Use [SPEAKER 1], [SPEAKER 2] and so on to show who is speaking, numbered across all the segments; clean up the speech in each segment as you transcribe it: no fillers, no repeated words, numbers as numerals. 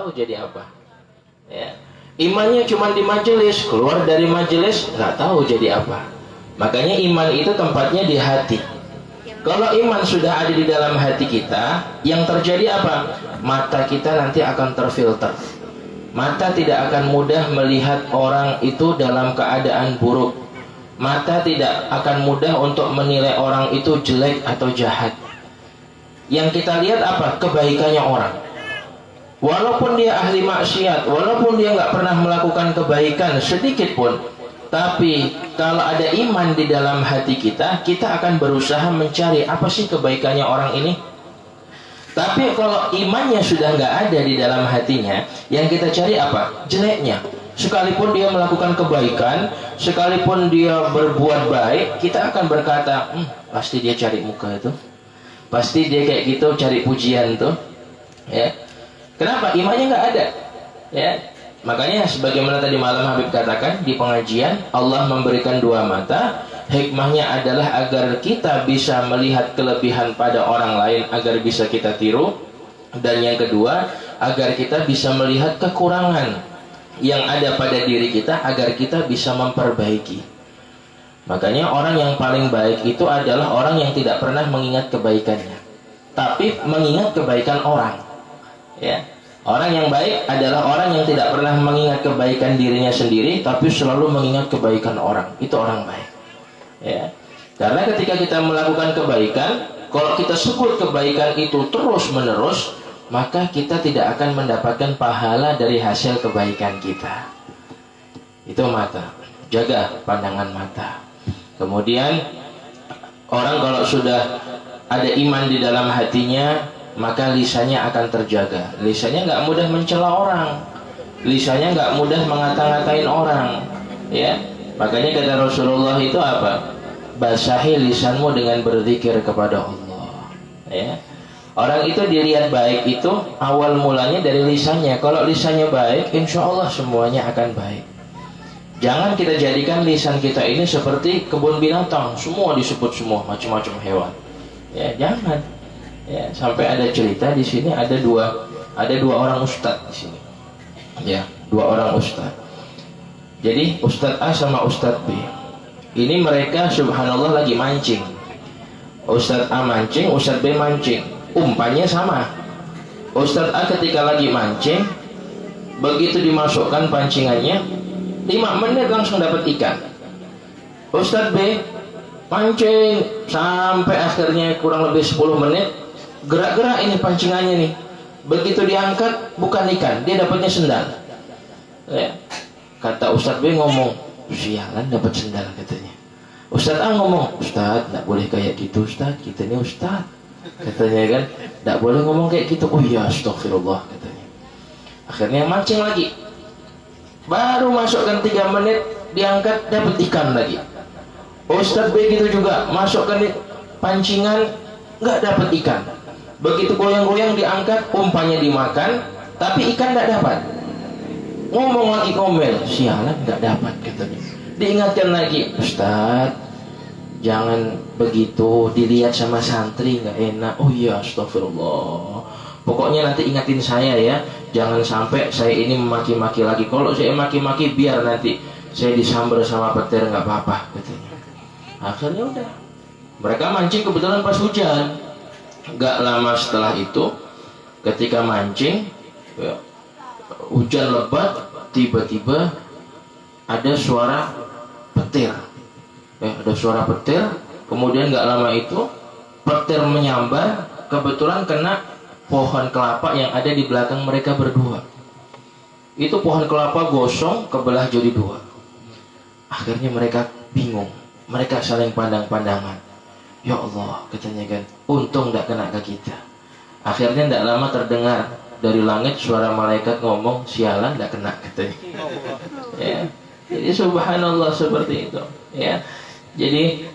[SPEAKER 1] tahu jadi apa. Ya. Imannya cuma di majelis, keluar dari majelis nggak tahu jadi apa. Makanya iman itu tempatnya di hati. Kalau iman sudah ada di dalam hati kita, yang terjadi apa? Mata kita nanti akan terfilter. Mata tidak akan mudah melihat orang itu dalam keadaan buruk. Mata tidak akan mudah untuk menilai orang itu jelek atau jahat. Yang kita lihat apa? Kebaikannya orang. Walaupun dia ahli maksiat, walaupun dia nggak pernah melakukan kebaikan sedikit pun, tapi kalau ada iman di dalam hati kita, kita akan berusaha mencari apa sih kebaikannya orang ini. Tapi kalau imannya sudah nggak ada di dalam hatinya, yang kita cari apa? Jeleknya. Sekalipun dia melakukan kebaikan, sekalipun dia berbuat baik, kita akan berkata, pasti dia cari muka itu, pasti dia kayak gitu cari pujian tuh, ya. Kenapa? Imannya nggak ada, ya. Makanya sebagaimana tadi malam Habib katakan di pengajian, Allah memberikan dua mata. Hikmahnya adalah agar kita bisa melihat kelebihan pada orang lain, agar bisa kita tiru. Dan yang kedua, agar kita bisa melihat kekurangan yang ada pada diri kita, agar kita bisa memperbaiki. Makanya orang yang paling baik itu adalah orang yang tidak pernah mengingat kebaikannya, tapi mengingat kebaikan orang. Ya, orang yang baik adalah orang yang tidak pernah mengingat kebaikan dirinya sendiri, tapi selalu mengingat kebaikan orang. Itu orang baik. Ya, karena ketika kita melakukan kebaikan, kalau kita sebut kebaikan itu terus menerus, maka kita tidak akan mendapatkan pahala dari hasil kebaikan kita. Itu mata. Jaga pandangan mata. Kemudian orang kalau sudah ada iman di dalam hatinya, maka lisannya akan terjaga. Lisannya nggak mudah mencela orang, lisannya nggak mudah ngata-ngatain orang, ya. Makanya kata Rasulullah itu apa? Basahi lisanmu dengan berzikir kepada Allah, ya. Orang itu dilihat baik itu awal mulanya dari lisannya. Kalau lisannya baik, insya Allah semuanya akan baik. Jangan kita jadikan lisan kita ini seperti kebun binatang, semua disebut semua macam-macam hewan, ya. Jangan. Ya, sampai ada cerita di sini ada dua orang ustadz di sini. Ya, dua orang ustadz. Jadi ustadz A sama ustadz B. Ini mereka subhanallah lagi mancing. Ustadz A mancing, ustadz B mancing. Umpannya sama. Ustadz A ketika lagi mancing, begitu dimasukkan pancingannya, 5 menit langsung dapat ikan. Ustadz B mancing sampai akhirnya kurang lebih 10 menit. Gerak-gerak ini pancingannya nih. Begitu diangkat bukan ikan, dia dapatnya sendal. Ya. Kata Ustadz B ngomong, sialan dapat sendal katanya. Ustadz A ngomong, Ustadz tidak boleh kayak gitu Ustadz, kita ini Ustadz. Katanya kan, tidak boleh ngomong kayak gitu. Oh iya astagfirullah katanya. Akhirnya mancing lagi. Baru masukkan 3 menit diangkat dapat ikan lagi. Ustadz B gitu juga, masukkan pancingan nggak dapat ikan. Begitu goyang-goyang diangkat, umpannya dimakan, tapi ikan tidak dapat. Ngomong lagi ngomel, sialan tidak dapat katanya. Diingatkan lagi, Ustadz, jangan begitu, dilihat sama santri nggak enak. Oh iya, astagfirullah. Pokoknya nanti ingatin saya ya, jangan sampai saya ini memaki-maki lagi. Kalau saya maki-maki, biar nanti saya disambar sama petir, nggak apa-apa katanya. Akhirnya udah, mereka mancing kebetulan pas hujan. Gak lama setelah itu, ketika mancing, ya, hujan lebat, tiba-tiba ada suara petir. Ada suara petir. Kemudian gak lama itu, petir menyambar, kebetulan kena pohon kelapa yang ada di belakang mereka berdua. Itu pohon kelapa gosong, kebelah jadi 2. Akhirnya mereka bingung, mereka saling pandang-pandangan. Ya Allah, katanya kan, untung tidak kena ke kita. Akhirnya tidak lama terdengar dari langit suara malaikat ngomong, sialan tidak kena katanya. Ya. Jadi subhanallah seperti itu. Ya. Jadi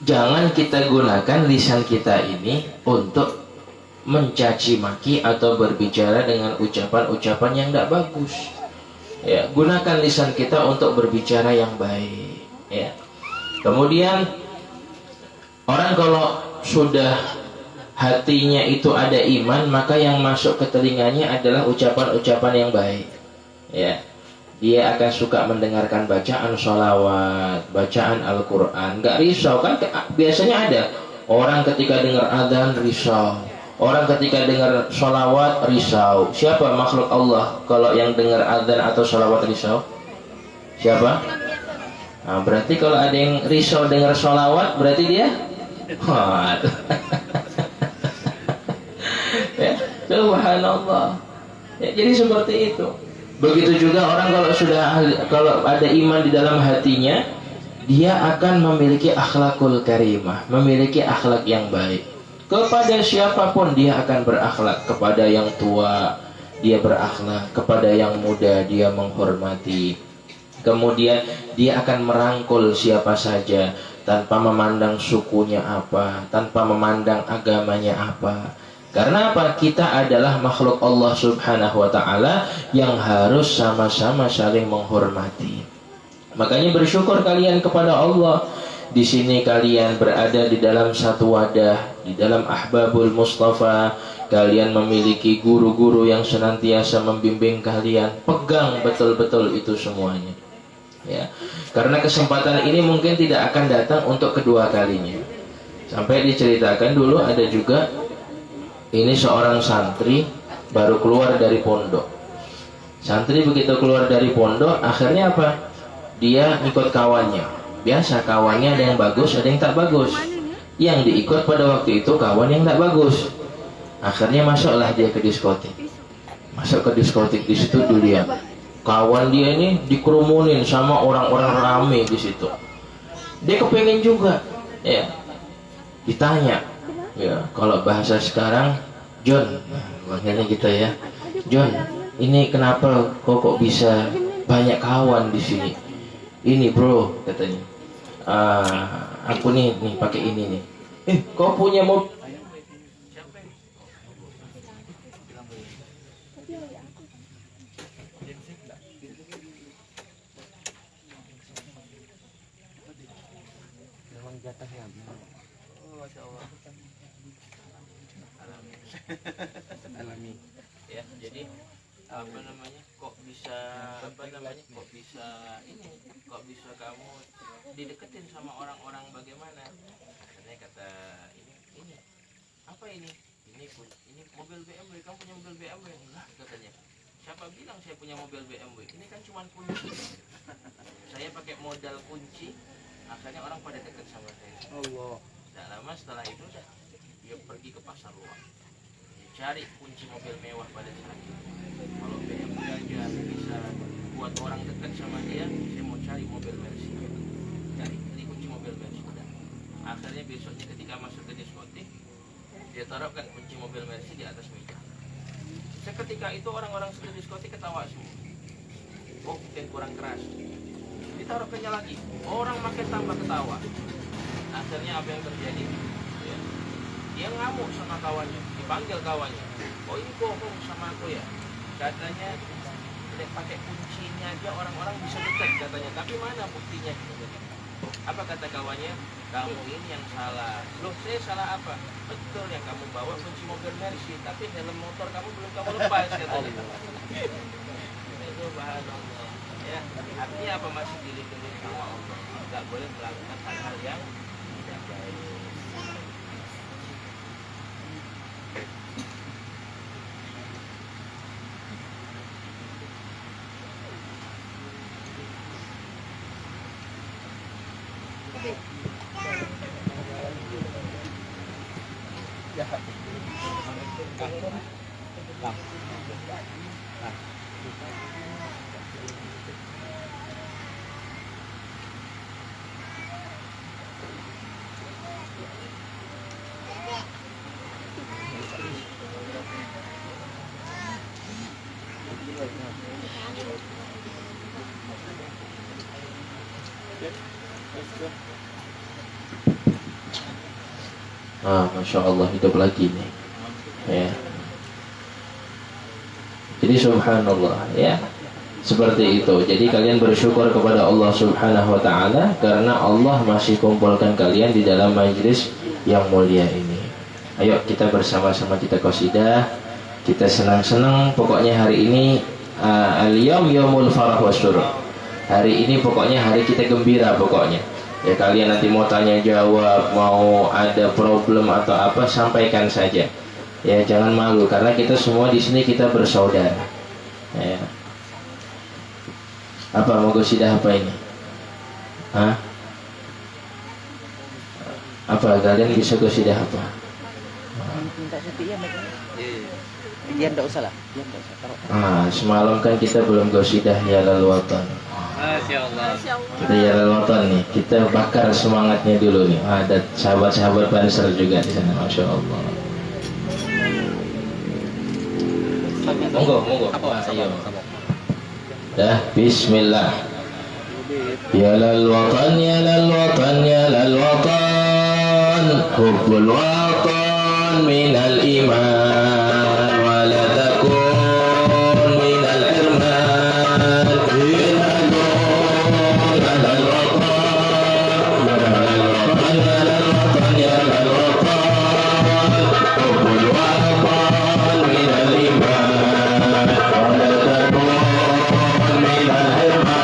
[SPEAKER 1] jangan kita gunakan lisan kita ini untuk mencaci maki atau berbicara dengan ucapan-ucapan yang tidak bagus. Ya, gunakan lisan kita untuk berbicara yang baik. Ya. Kemudian orang kalau sudah hatinya itu ada iman, maka yang masuk ke telinganya adalah ucapan-ucapan yang baik. Ya, dia akan suka mendengarkan bacaan sholawat, bacaan Al-Quran. Gak risau kan? Biasanya ada orang ketika dengar adzan risau, orang ketika dengar sholawat risau. Siapa makhluk Allah kalau yang dengar adzan atau sholawat risau? Siapa? Nah, berarti kalau ada yang risau dengar sholawat, berarti dia ya, subhanallah. Ya, jadi seperti itu. Begitu juga orang kalau ada iman di dalam hatinya, dia akan memiliki akhlakul karimah, memiliki akhlak yang baik. Kepada siapapun dia akan berakhlak, kepada yang tua dia berakhlak, kepada yang muda dia menghormati. Kemudian dia akan merangkul siapa saja tanpa memandang sukunya apa, tanpa memandang agamanya apa. Karena apa? Kita adalah makhluk Allah Subhanahu wa ta'ala yang harus sama-sama saling menghormati. Makanya bersyukur kalian kepada Allah. Di sini kalian berada di dalam satu wadah, di dalam Ahbabul Mustafa. Kalian memiliki guru-guru yang senantiasa membimbing kalian. Pegang betul-betul itu semuanya. Ya, karena kesempatan ini mungkin tidak akan datang untuk kedua kalinya. Sampai diceritakan dulu ada juga ini seorang santri baru keluar dari pondok. Santri begitu keluar dari pondok, akhirnya apa? Dia ikut kawannya. Biasa kawannya ada yang bagus, ada yang tak bagus. Yang diikut pada waktu itu kawan yang tak bagus. Akhirnya masuklah dia ke diskotik. Masuk ke diskotik, di situ tuh dia. Kawan dia ini dikerumunin sama orang-orang rame di situ. Dia kepengen juga, ya. Ditanya, ya, kalau bahasa sekarang, John, makanya kita ya, John, ini kenapa kok bisa banyak kawan di sini? Ini bro, katanya, aku nih pakai ini nih. Kau punya mobil?
[SPEAKER 2] Alami.
[SPEAKER 1] Ya, jadi apa namanya? Kok bisa ini? Kok bisa kamu dideketin sama orang-orang bagaimana? Katanya kata ini apa ini? Ini mobil BMW. Kamu punya mobil BMW? Lah, katanya. Siapa bilang saya punya mobil BMW? Ini kan cuma kunci. Saya pakai modal kunci. Akhirnya orang pada dekat sama saya.
[SPEAKER 2] Allah.
[SPEAKER 1] Tidak lama setelah itu dia pergi ke pasar luar. Cari kunci mobil mewah pada saat itu. Kalau BMW aja bisa buat orang dekat sama dia, saya mau cari mobil Mercy. Cari kunci mobil Mercy. Akhirnya besoknya ketika masuk ke diskotik, dia taruhkan kunci mobil Mercy di atas meja. Seketika itu orang-orang di diskotik ketawa semua. Oh, mungkin kurang keras. Ditaruhkannya lagi. Orang makin tambah ketawa. Akhirnya apa yang terjadi? Ya. Dia ngamuk sama kawannya. Panggil kawannya, oh ini bohong sama aku ya, katanya tidak pakai kuncinya aja orang-orang bisa dekat katanya, tapi mana buktinya? Apa kata kawannya? Kamu ini yang salah. Loh, saya salah apa? Betul yang kamu bawa kunci mobil Mercy, tapi helm motor kamu belum kamu lepas katanya. Itu bahasa Allah. Ya, artinya apa? Masih dilindungi sama Allah. Tidak boleh melakukan hal-hal yang tidak baik. Masya Allah, hidup lagi nih. Ya. Jadi subhanallah, ya. Seperti itu. Jadi kalian bersyukur kepada Allah Subhanahu wa ta'ala karena Allah masih kumpulkan kalian di dalam majlis yang mulia ini. Ayo kita bersama-sama kita qasidah, kita senang-senang. Pokoknya hari ini al-yaum yaumul farah wasyurur. Hari ini pokoknya hari kita gembira pokoknya. Ya kalian nanti mau tanya jawab, mau ada problem atau apa, sampaikan saja. Ya jangan malu karena kita semua di sini kita bersaudara. Ya. Apa mau qasidah apa ini? Hah? Apa kalian bisa qasidah apa?
[SPEAKER 2] Diam enggak usah lah. Diam enggak usah.
[SPEAKER 1] Semalam kan kita belum qasidah ya lal watan.
[SPEAKER 2] Masyaallah.
[SPEAKER 1] Kita ya lal watan nih, kita bakar semangatnya dulu nih. Ada sahabat-sahabat Banser juga di sana, masyaallah. Monggo. Ayo. Dah, bismillah. Ya lal watan, ya lal watan, ya lal watan, hubbul watan minal iman, wa la takun minal irman. Ya lal watan, ya lal watan, ya lal watan, hubbul watan minal iman, wa la takun minal irman.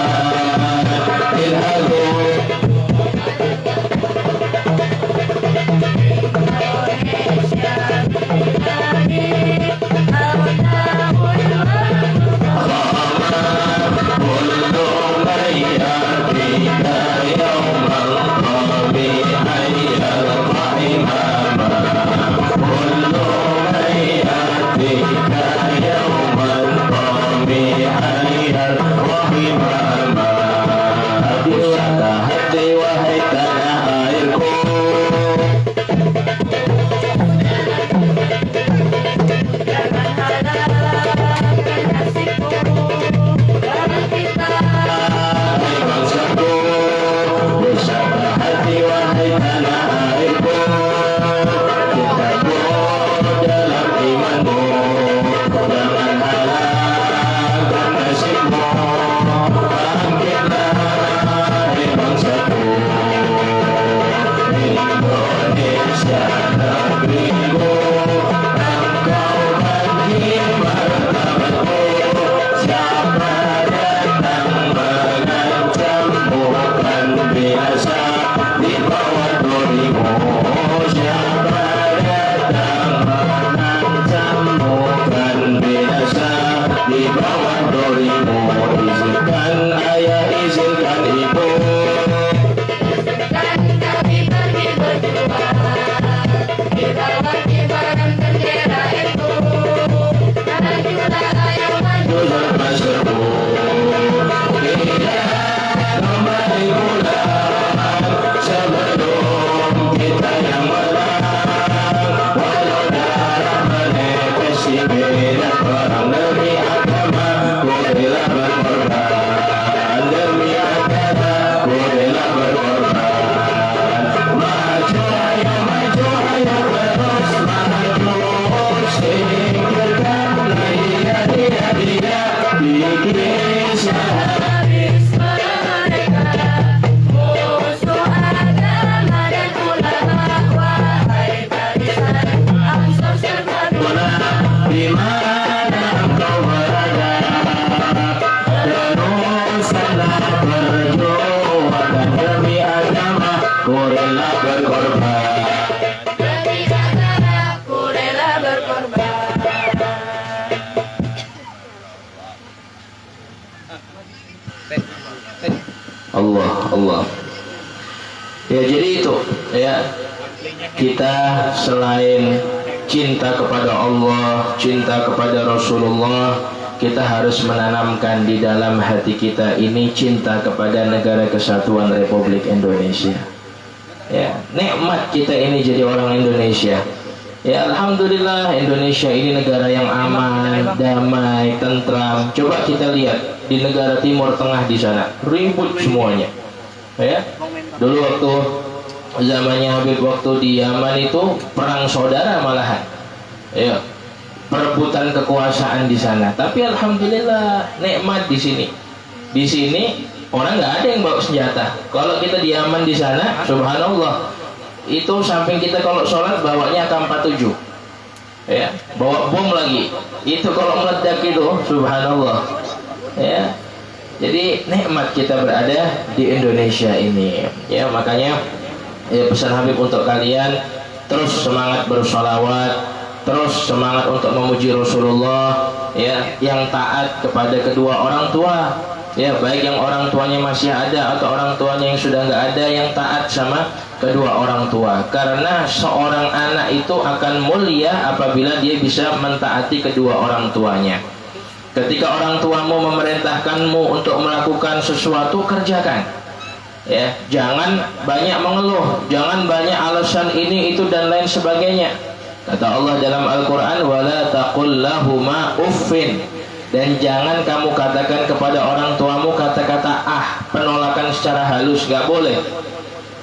[SPEAKER 1] Allah. Ya jadi itu ya, kita selain cinta kepada Allah, cinta kepada Rasulullah, kita harus menanamkan di dalam hati kita ini cinta kepada Negara Kesatuan Republik Indonesia. Ya, nikmat kita ini jadi orang Indonesia. Ya alhamdulillah, Indonesia ini negara yang aman, damai, tentram. Coba kita lihat di negara Timur Tengah di sana, ribut semuanya. Ya, dulu waktu zamannya Habib waktu di Yaman itu perang saudara malahan. Ya, perebutan kekuasaan di sana. Tapi alhamdulillah nikmat di sini. Di sini orang nggak ada yang bawa senjata. Kalau kita di Yaman di sana, subhanallah, itu samping kita kalau sholat bawanya AK-47, ya, bawa bom lagi. Itu kalau meledak itu, subhanallah, ya. Jadi nikmat kita berada di Indonesia ini, ya. Makanya ya pesan Habib untuk kalian, terus semangat bersolawat, terus semangat untuk memuji Rasulullah, ya, yang taat kepada kedua orang tua, ya, baik yang orang tuanya masih ada atau orang tuanya yang sudah nggak ada, yang taat sama kedua orang tua. Karena seorang anak itu akan mulia apabila dia bisa mentaati kedua orang tuanya. Ketika orang tuamu memerintahkanmu untuk melakukan sesuatu, kerjakan, ya, jangan banyak mengeluh, jangan banyak alasan ini itu dan lain sebagainya. Kata Allah dalam Al-Quran, wala taqul lahuma uffin, dan jangan kamu katakan kepada orang tuamu kata-kata penolakan secara halus, nggak boleh,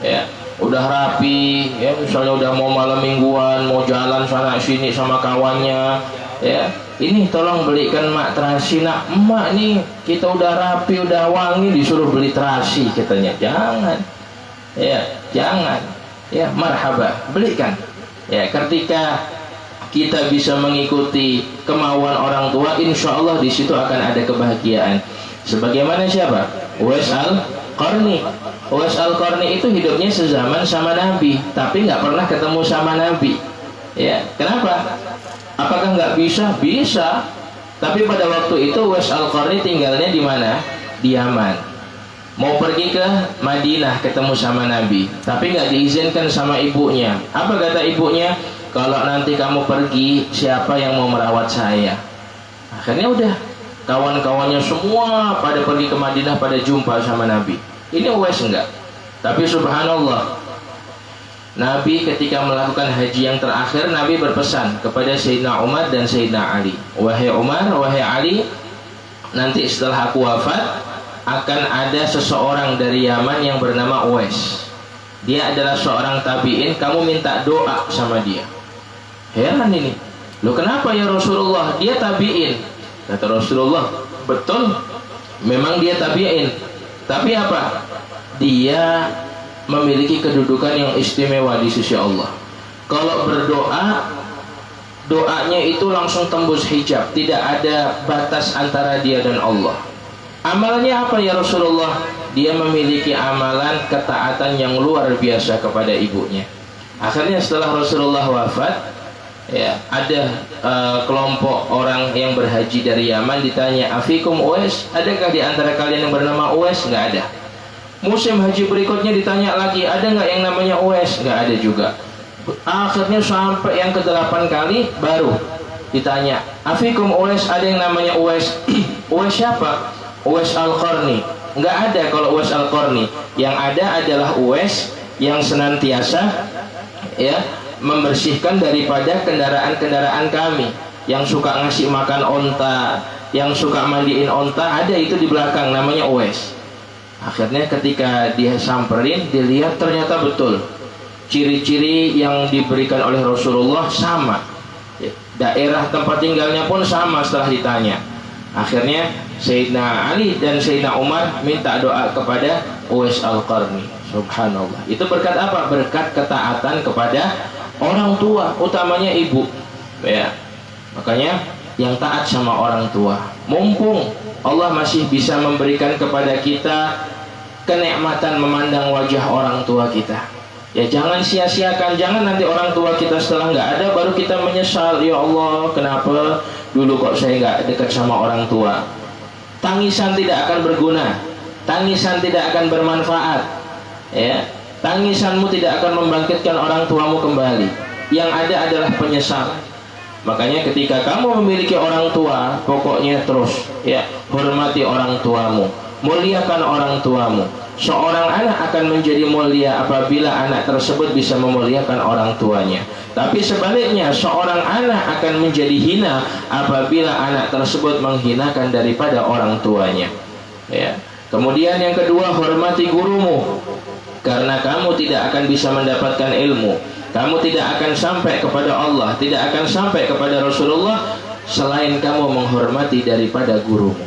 [SPEAKER 1] ya. Udah rapi, ya, misalnya udah mau malam mingguan, mau jalan sana sini sama kawannya, ya, ini tolong belikan mak terasi nak. Emak nih, kita udah rapi, udah wangi, disuruh beli terasi katanya. Jangan, ya, jangan, ya, marhaba, belikan. Ya, ketika kita bisa mengikuti kemauan orang tua, insya Allah di situ akan ada kebahagiaan. Sebagaimana siapa? Uwais Al-Qarni. Uwais Al-Qarni itu hidupnya sezaman sama Nabi, tapi nggak pernah ketemu sama Nabi. Ya, kenapa? Apakah nggak bisa? Bisa. Tapi pada waktu itu Uwais Al-Qarni tinggalnya di mana? Di Yaman. Mau pergi ke Madinah ketemu sama Nabi, tapi nggak diizinkan sama ibunya. Apa kata ibunya? Kalau nanti kamu pergi, siapa yang mau merawat saya? Akhirnya udah, kawan-kawannya semua pada pergi ke Madinah, pada jumpa sama Nabi. Ini Uwais enggak. Tapi subhanallah, Nabi ketika melakukan haji yang terakhir, Nabi berpesan kepada Sayyidina Umar dan Sayyidina Ali, wahai Umar, wahai Ali, nanti setelah aku wafat akan ada seseorang dari Yaman yang bernama Uwais. Dia adalah seorang tabi'in, kamu minta doa sama dia. Heran ini, loh kenapa ya Rasulullah? Dia tabi'in. Kata Rasulullah, betul, memang dia tabi'in, tapi apa? Dia memiliki kedudukan yang istimewa di sisi Allah. Kalau berdoa, doanya itu langsung tembus hijab, tidak ada batas antara dia dan Allah. Amalannya apa ya Rasulullah? Dia memiliki amalan ketaatan yang luar biasa kepada ibunya. Akhirnya setelah Rasulullah wafat, ya, ada kelompok orang yang berhaji dari Yaman ditanya, afikum Uwais, adakah di antara kalian yang bernama Uwais? Nggak ada. Musim haji berikutnya ditanya lagi, ada nggak yang namanya Uwais? Nggak ada juga. Akhirnya sampai yang ke-8 kali baru ditanya, afikum Uwais, ada yang namanya Uwais? Uwais siapa? Uwais Al-Qarni. Nggak ada kalau Uwais Al-Qarni. Yang ada adalah Uwais yang senantiasa, ya, membersihkan daripada kendaraan-kendaraan kami, yang suka ngasih makan onta, yang suka mandiin onta, ada itu di belakang, namanya Uwais. Akhirnya ketika dia samperin, dilihat ternyata betul ciri-ciri yang diberikan oleh Rasulullah sama, daerah tempat tinggalnya pun sama. Setelah ditanya, akhirnya Sayyidina Ali dan Sayyidina Umar minta doa kepada Uwais Al-Qarni. Subhanallah. Itu berkat apa? Berkat ketaatan kepada orang tua, utamanya ibu, ya. Makanya yang taat sama orang tua, mumpung Allah masih bisa memberikan kepada kita kenikmatan memandang wajah orang tua kita, ya, jangan sia-siakan. Jangan nanti orang tua kita setelah nggak ada baru kita menyesal, ya Allah kenapa dulu kok saya nggak dekat sama orang tua. Tangisan tidak akan berguna, tangisan tidak akan bermanfaat, ya. Tangisanmu tidak akan membangkitkan orang tuamu kembali. Yang ada adalah penyesalan. Makanya ketika kamu memiliki orang tua, pokoknya terus, ya, hormati orang tuamu, muliakan orang tuamu. Seorang anak akan menjadi mulia apabila anak tersebut bisa memuliakan orang tuanya. Tapi sebaliknya, seorang anak akan menjadi hina apabila anak tersebut menghinakan daripada orang tuanya, ya. Kemudian yang kedua, hormati gurumu, karena kamu tidak akan bisa mendapatkan ilmu, kamu tidak akan sampai kepada Allah, tidak akan sampai kepada Rasulullah selain kamu menghormati daripada gurumu.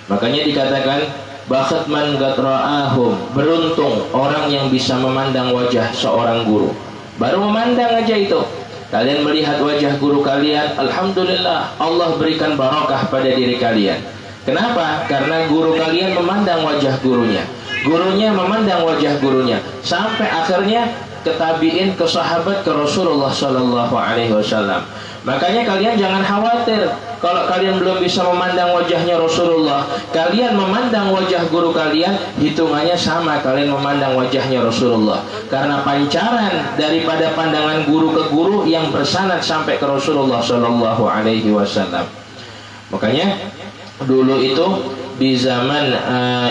[SPEAKER 1] Makanya dikatakan, bakhat man gatra'ahum, beruntung orang yang bisa memandang wajah seorang guru. Baru memandang aja itu, kalian melihat wajah guru kalian, alhamdulillah Allah berikan barakah pada diri kalian. Kenapa? Karena guru kalian memandang wajah gurunya, gurunya memandang wajah gurunya, sampai akhirnya ke tabiin, ke sahabat, ke Rasulullah Sallallahu Alaihi Wasallam. Makanya kalian jangan khawatir kalau kalian belum bisa memandang wajahnya Rasulullah. Kalian memandang wajah guru kalian, hitungannya sama kalian memandang wajahnya Rasulullah. Karena pancaran daripada pandangan guru ke guru yang bersanad sampai ke Rasulullah Sallallahu Alaihi Wasallam. Makanya dulu itu di zaman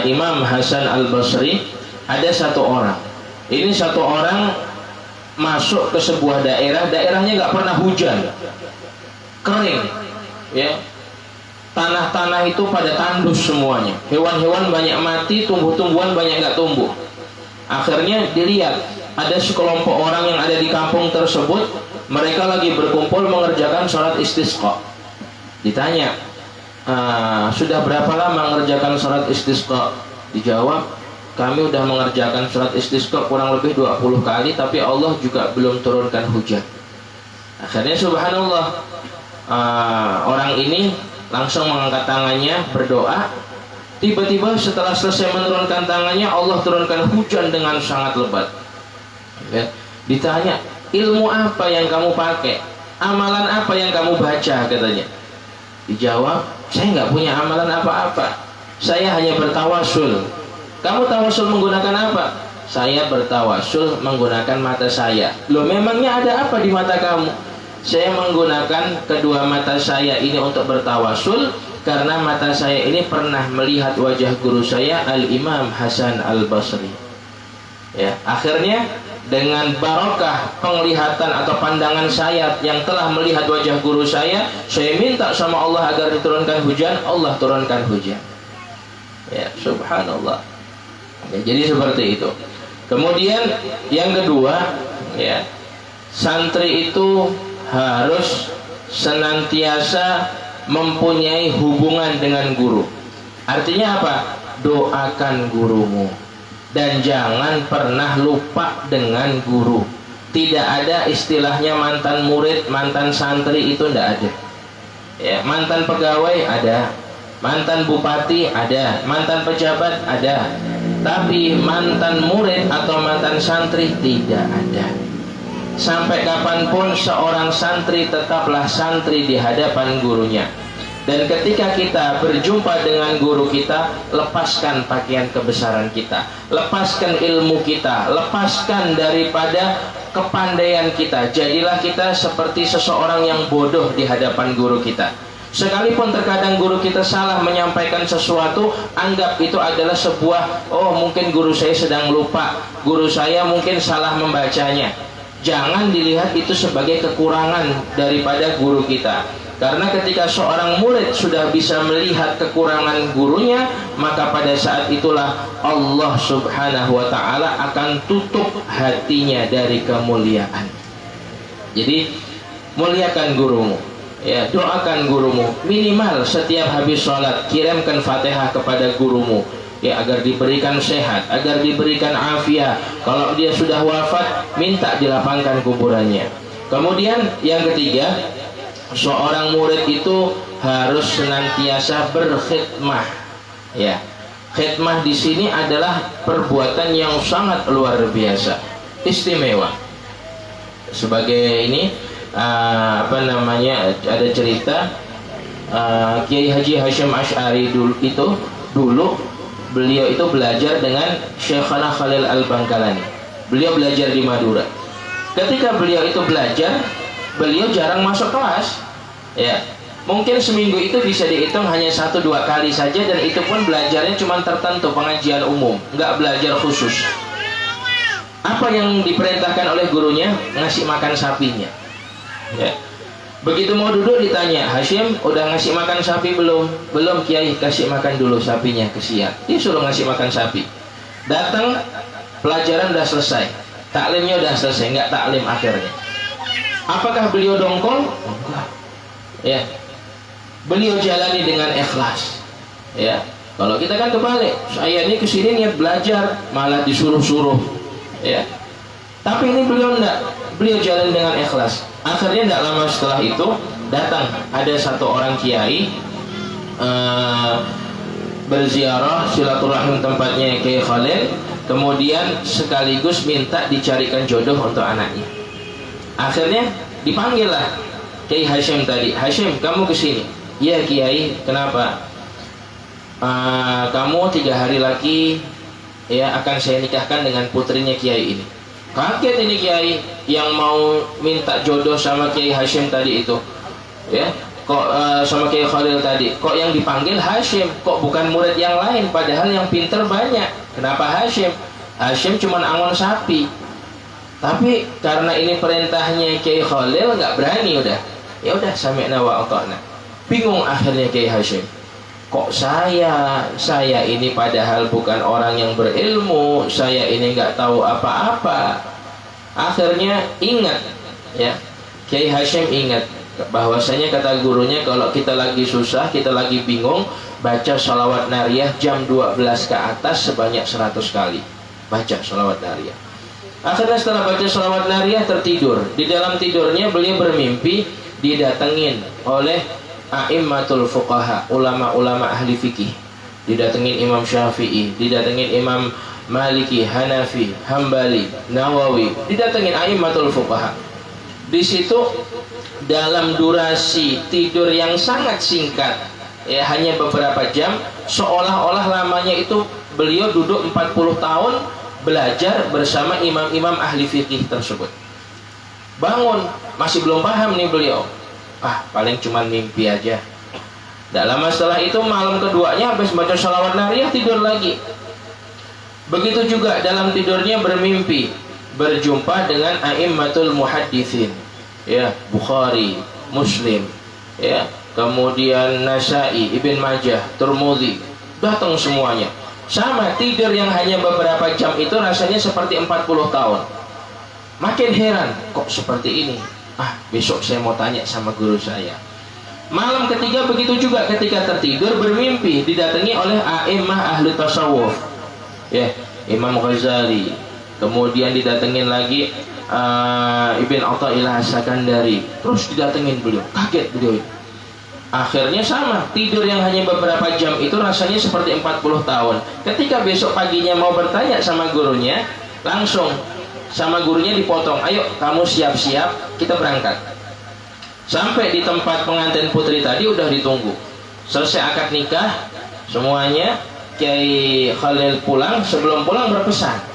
[SPEAKER 1] Imam Hasan Al Basri ada satu orang. Ini satu orang masuk ke sebuah daerah, daerahnya nggak pernah hujan, kering, ya. Tanah-tanah itu pada tandus semuanya, hewan-hewan banyak mati, tumbuh-tumbuhan banyak nggak tumbuh. Akhirnya dilihat ada sekelompok orang yang ada di kampung tersebut, mereka lagi berkumpul mengerjakan sholat istisqa. Ditanya, sudah berapa lama mengerjakan sholat istisqa? Dijawab, kami udah mengerjakan sholat istisqa kurang lebih 20 kali, tapi Allah juga belum turunkan hujan. Akhirnya subhanallah, orang ini langsung mengangkat tangannya berdoa. Tiba-tiba setelah selesai menurunkan tangannya, Allah turunkan hujan dengan sangat lebat. Ya. Ditanya, ilmu apa yang kamu pakai? Amalan apa yang kamu baca? Katanya. Dijawab, saya nggak punya amalan apa-apa, saya hanya bertawasul. Kamu tawasul menggunakan apa? Saya bertawasul menggunakan mata saya. Loh, memangnya ada apa di mata kamu? Saya menggunakan kedua mata saya ini untuk bertawasul karena mata saya ini pernah melihat wajah guru saya Al-Imam Hasan Al-Basri. Ya, akhirnya dengan barakah penglihatan atau pandangan saya yang telah melihat wajah guru saya minta sama Allah agar diturunkan hujan, Allah turunkan hujan. Ya, subhanallah. Ya, jadi seperti itu. Kemudian yang kedua, ya, santri itu harus senantiasa mempunyai hubungan dengan guru. Artinya apa? Doakan gurumu dan jangan pernah lupa dengan guru. Tidak ada istilahnya mantan murid, mantan santri, itu tidak ada. Ya, mantan pegawai ada, mantan bupati ada, mantan pejabat ada, tapi mantan murid atau mantan santri tidak ada. Sampai kapanpun seorang santri tetaplah santri di hadapan gurunya. Dan ketika kita berjumpa dengan guru kita, lepaskan pakaian kebesaran kita, lepaskan ilmu kita, lepaskan daripada kepandaian kita. Jadilah kita seperti seseorang yang bodoh di hadapan guru kita. Sekalipun terkadang guru kita salah menyampaikan sesuatu, anggap itu adalah sebuah, oh mungkin guru saya sedang lupa, guru saya mungkin salah membacanya. Jangan dilihat itu sebagai kekurangan daripada guru kita. Karena ketika seorang murid sudah bisa melihat kekurangan gurunya, maka pada saat itulah Allah Subhanahu wa ta'ala akan tutup hatinya dari kemuliaan. Jadi muliakan gurumu, ya, doakan gurumu. Minimal setiap habis sholat kirimkan Fatihah kepada gurumu, ya, agar diberikan sehat, agar diberikan afiat. Kalau dia sudah wafat, minta dilapangkan kuburannya. Kemudian yang ketiga, seorang murid itu harus senantiasa berkhidmah. Ya, khidmah di sini adalah perbuatan yang sangat luar biasa, istimewa. Sebagai ini apa namanya, ada cerita Kiai Haji Hashim Asy'ari dulu beliau itu belajar dengan Syekhana Khalil Al-Bangkalani. Beliau belajar di Madura. Ketika beliau itu belajar, beliau jarang masuk kelas, ya. Mungkin seminggu itu bisa dihitung hanya 1-2 kali saja, dan itu pun belajarnya cuma tertentu, pengajian umum, nggak belajar khusus. Apa yang diperintahkan oleh gurunya? Ngasih makan sapinya, ya. Begitu mau duduk ditanya, Hashim udah ngasih makan sapi belum? Belum Kiai, kasih makan dulu sapinya, kesian. Dia suruh ngasih makan sapi. Datang, pelajaran udah selesai, taklimnya udah selesai, nggak taklim akhirnya. Apakah beliau dongkol? Enggak. Ya. Beliau jalani dengan ikhlas. Ya. Kalau kita kan kebalik, saya ini kesini niat belajar, malah disuruh-suruh. Ya. Tapi ini beliau enggak, beliau jalan dengan ikhlas. Akhirnya tidak lama setelah itu datang ada satu orang kiai berziarah silaturahim tempatnya Kiai Khalil, kemudian sekaligus minta dicarikan jodoh untuk anaknya. Akhirnya dipanggil lah Kiai Hashim tadi. Hashim, kamu kesini. Ya Kiai, kenapa? Kamu 3 hari lagi ya akan saya nikahkan dengan putrinya Kiai ini. Kaget ini Kiai yang mau minta jodoh sama Kiai Hashim tadi itu, ya. Kok sama Kiai Khalil tadi, kok yang dipanggil Hashim, kok bukan murid yang lain, padahal yang pinter banyak. Kenapa Hashim? Hashim cuma angon sapi. Tapi karena ini perintahnya Kiai Khalil, nggak berani udah. Ya udah, sami'na wa ata'na. Bingung akhirnya Kiai Hashim. Kok saya ini padahal bukan orang yang berilmu, saya ini nggak tahu apa-apa. Akhirnya ingat, ya, Kiai Hashim ingat bahwasanya kata gurunya kalau kita lagi susah, kita lagi bingung, baca sholawat nariyah jam 12 ke atas sebanyak 100 kali. Baca sholawat nariyah. Akhirnya setelah baca sholawat nariyah tertidur. Di dalam tidurnya beliau bermimpi didatengin oleh a'immatul fuqaha, ulama-ulama ahli fikih. Didatengin Imam Syafi'i, didatengin Imam Maliki, Hanafi, Hambali, Nawawi, didatengin a'immatul fuqaha. Di situ dalam durasi tidur yang sangat singkat, ya hanya beberapa jam, seolah-olah lamanya itu beliau duduk 40 tahun belajar bersama imam-imam ahli fikih tersebut. Bangun, masih belum paham nih beliau. Paling cuma mimpi aja. Tidak lama setelah itu malam keduanya habis baca sholawat nariyah tidur lagi. Begitu juga dalam tidurnya bermimpi berjumpa dengan a'immatul muhadditsin, ya, Bukhari, Muslim, ya, kemudian Nasai, Ibn Majah, Tirmidzi, datang semuanya. Sama, tidur yang hanya beberapa jam itu rasanya seperti 40 tahun. Makin heran, kok seperti ini? Besok saya mau tanya sama guru saya. Malam ketiga begitu juga, ketika tertidur bermimpi didatangi oleh a'immah ahli tasawuf, ya, Imam Ghazali. Kemudian didatengin lagi Ibn Athaillah As-Sakandari. Terus didatengin beliau, kaget beliau. Akhirnya sama, tidur yang hanya beberapa jam itu rasanya seperti 40 tahun. Ketika besok paginya mau bertanya sama gurunya, langsung sama gurunya dipotong. Ayo kamu siap-siap, kita berangkat. Sampai di tempat pengantin putri tadi udah ditunggu. Selesai akad nikah semuanya, Kiai Khalil pulang. Sebelum pulang berpesan,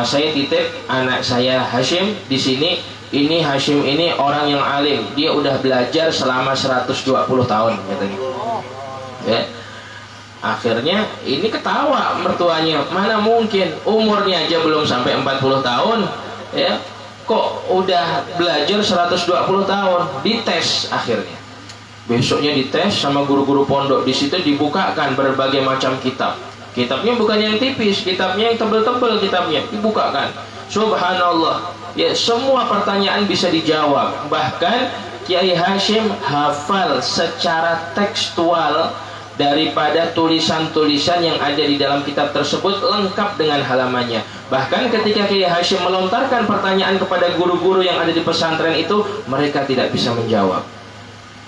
[SPEAKER 1] saya titip anak saya Hashim di sini. Ini Hashim ini orang yang alim, dia udah belajar selama 120 tahun katanya. Ya. Akhirnya ini ketawa mertuanya, mana mungkin, umurnya aja belum sampai 40 tahun, ya, kok udah belajar 120 tahun. Dites akhirnya. Besoknya dites sama guru-guru pondok. Di situ dibukakan berbagai macam kitab. Kitabnya bukan yang tipis, kitabnya yang tebel-tebel, kitabnya dibukakan. Subhanallah, ya, semua pertanyaan bisa dijawab. Bahkan Kiai Hashim hafal secara tekstual daripada tulisan-tulisan yang ada di dalam kitab tersebut, lengkap dengan halamannya. Bahkan ketika Kiai Hashim melontarkan pertanyaan kepada guru-guru yang ada di pesantren itu, mereka tidak bisa menjawab.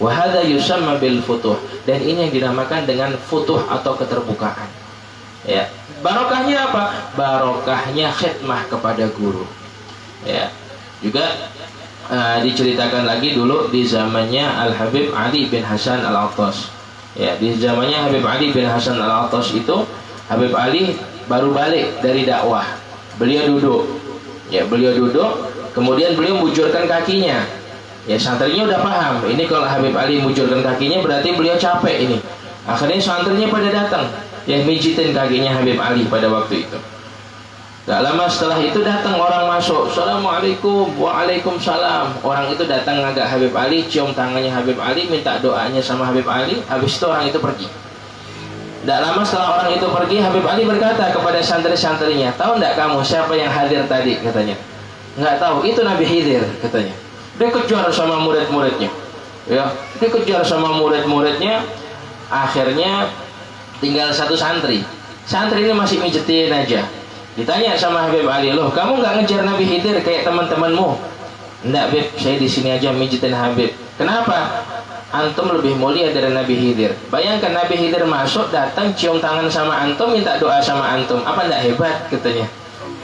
[SPEAKER 1] Wa hadza yusamma bil futuh, dan ini yang dinamakan dengan futuh atau keterbukaan. Ya, barokahnya apa? Barokahnya khidmah kepada guru. Ya, juga diceritakan lagi dulu di zamannya Al Habib Ali bin Hasan Al Attas. Ya, di zamannya Habib Ali bin Hasan Al Attas itu, Habib Ali baru balik dari dakwah. Beliau duduk. Ya, beliau duduk, kemudian beliau mujurkan kakinya. Ya, santrinya udah paham. Ini kalau Habib Ali mujurkan kakinya berarti beliau capek ini. Akhirnya santrinya pada datang, yang mijitin kakinya Habib Ali pada waktu itu. Gak lama setelah itu datang orang masuk. Assalamualaikum. Waalaikumsalam. Orang itu datang ngagak Habib Ali, cium tangannya Habib Ali, minta doanya sama Habib Ali. Habis itu orang itu pergi. Gak lama setelah orang itu pergi, Habib Ali berkata kepada santri-santrinya, tahu nggak kamu siapa yang hadir tadi? Katanya. Nggak tahu, itu Nabi Khidir, katanya. Dia kejar sama murid-muridnya. Ya, dikejar sama murid-muridnya. Akhirnya tinggal satu santri. Santri ini masih mijetin aja. Ditanya sama Habib Ali, loh kamu nggak ngejar Nabi Khidir kayak teman-temanmu? Enggak Beb, saya di sini aja mijitin Habib. Kenapa? Antum lebih mulia dari Nabi Khidir. Bayangkan Nabi Khidir masuk, datang cium tangan sama antum, minta doa sama antum. Apa enggak hebat katanya?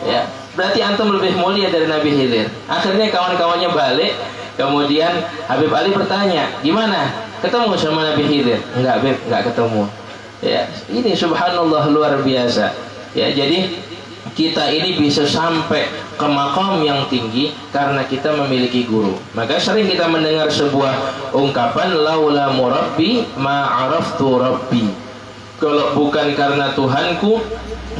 [SPEAKER 1] Ya, berarti antum lebih mulia dari Nabi Khidir. Akhirnya kawan-kawannya balik. Kemudian Habib Ali bertanya, gimana? Ketemu sama Nabi Khidir? Enggak Beb, enggak ketemu. Ya, ini subhanallah luar biasa. Ya, jadi kita ini bisa sampai ke maqam yang tinggi karena kita memiliki guru. Maka sering kita mendengar sebuah ungkapan, laula murabbi ma araftu rabbi. Kalau bukan karena Tuhanku,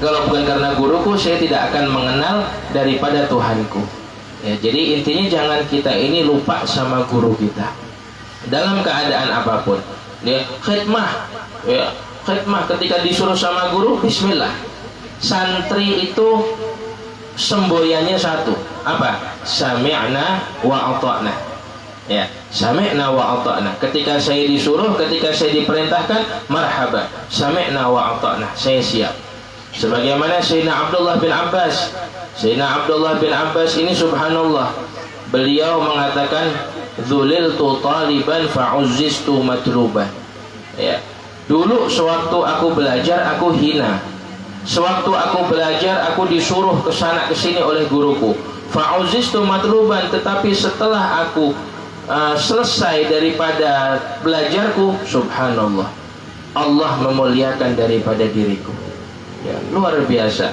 [SPEAKER 1] kalau bukan karena guruku, saya tidak akan mengenal daripada Tuhanku. Ya, jadi intinya jangan kita ini lupa sama guru kita dalam keadaan apapun. Ya, khidmah, ya, khidmah ketika disuruh sama guru, bismillah. Santri itu semboyannya satu, apa? Sami'na wa ata'na. Ya, sami'na wa ata'na. Ketika saya disuruh, ketika saya diperintahkan, marhaba, sami'na wa ata'na, saya siap. Sebagaimana Sayyidina Abdullah bin Abbas. Sayyidina Abdullah bin Abbas ini subhanallah, beliau mengatakan, dzuliltu taliban fa'uzzistu matluban. Ya, dulu sewaktu aku belajar, aku hina. Sewaktu aku belajar, aku disuruh ke sana ke sini oleh guruku. Fa'uzistu matluban, tetapi setelah aku selesai daripada belajarku, subhanallah, Allah memuliakan daripada diriku. Ya, luar biasa.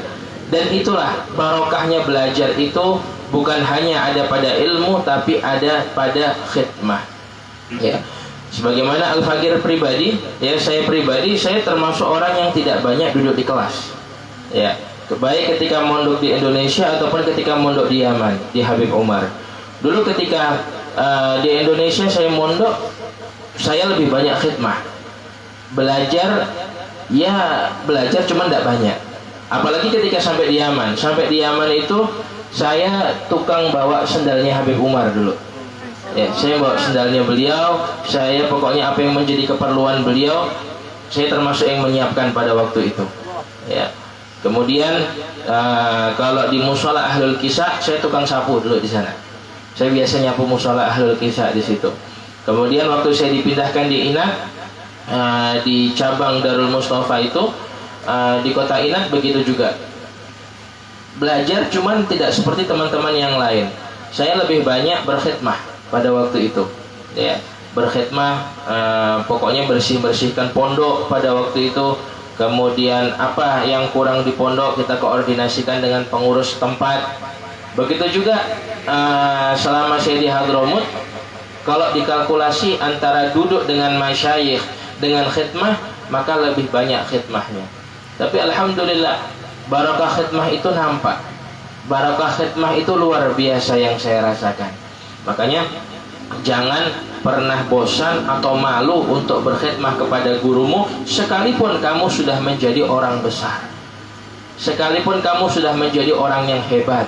[SPEAKER 1] Dan itulah barokahnya belajar itu, bukan hanya ada pada ilmu, tapi ada pada khidmah. Ya. Sebagaimana Al-Fakir pribadi, ya saya pribadi, saya termasuk orang yang tidak banyak duduk di kelas. Ya, baik ketika mondok di Indonesia ataupun ketika mondok di Yaman, di Habib Umar. Dulu ketika di Indonesia saya mondok, saya lebih banyak khidmah. Belajar, ya belajar cuma tidak banyak. Apalagi ketika sampai di Yaman. Sampai di Yaman itu saya tukang bawa sendalnya Habib Umar dulu. Ya, saya bawa sendalnya beliau. Saya pokoknya apa yang menjadi keperluan beliau, saya termasuk yang menyiapkan pada waktu itu. Ya. Kemudian kalau di musola Ahlul Kisah, saya tukang sapu dulu di sana. Saya biasa nyapu musola Ahlul Kisah di situ. Kemudian waktu saya dipindahkan di Inat, di cabang Darul Mustafa itu, di kota Inat begitu juga. Belajar cuman tidak seperti teman-teman yang lain. Saya lebih banyak berkhidmah pada waktu itu. Ya, berkhidmah, pokoknya bersihkan pondok pada waktu itu. Kemudian apa yang kurang di pondok kita koordinasikan dengan pengurus tempat. Begitu juga selama saya di Hadramut, kalau dikalkulasi antara duduk dengan masyayikh dengan khidmah, maka lebih banyak khidmahnya. Tapi alhamdulillah, barakah khidmah itu nampak. Barakah khidmah itu luar biasa yang saya rasakan. Makanya jangan pernah bosan atau malu untuk berkhidmah kepada gurumu, sekalipun kamu sudah menjadi orang besar, sekalipun kamu sudah menjadi orang yang hebat.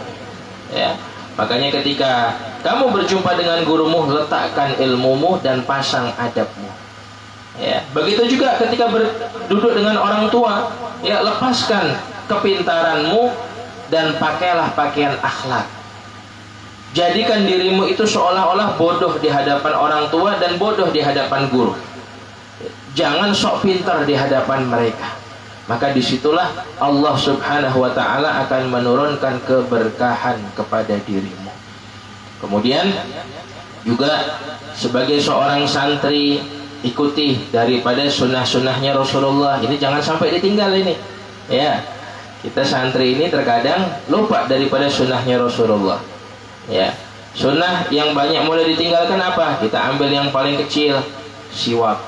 [SPEAKER 1] Ya, makanya ketika kamu berjumpa dengan gurumu, letakkan ilmumu dan pasang adabmu. Ya, begitu juga ketika duduk dengan orang tua, ya lepaskan kepintaranmu dan pakailah pakaian akhlak. Jadikan dirimu itu seolah-olah bodoh di hadapan orang tua dan bodoh di hadapan guru. Jangan sok pintar di hadapan mereka. Maka disitulah Allah subhanahu wa ta'ala akan menurunkan keberkahan kepada dirimu. Kemudian juga sebagai seorang santri, ikuti daripada sunnah-sunnahnya Rasulullah. Ini jangan sampai ditinggal ini. Ya, kita santri ini terkadang lupa daripada sunnahnya Rasulullah. Ya, sunnah yang banyak mulai ditinggalkan apa? Kita ambil yang paling kecil, siwak.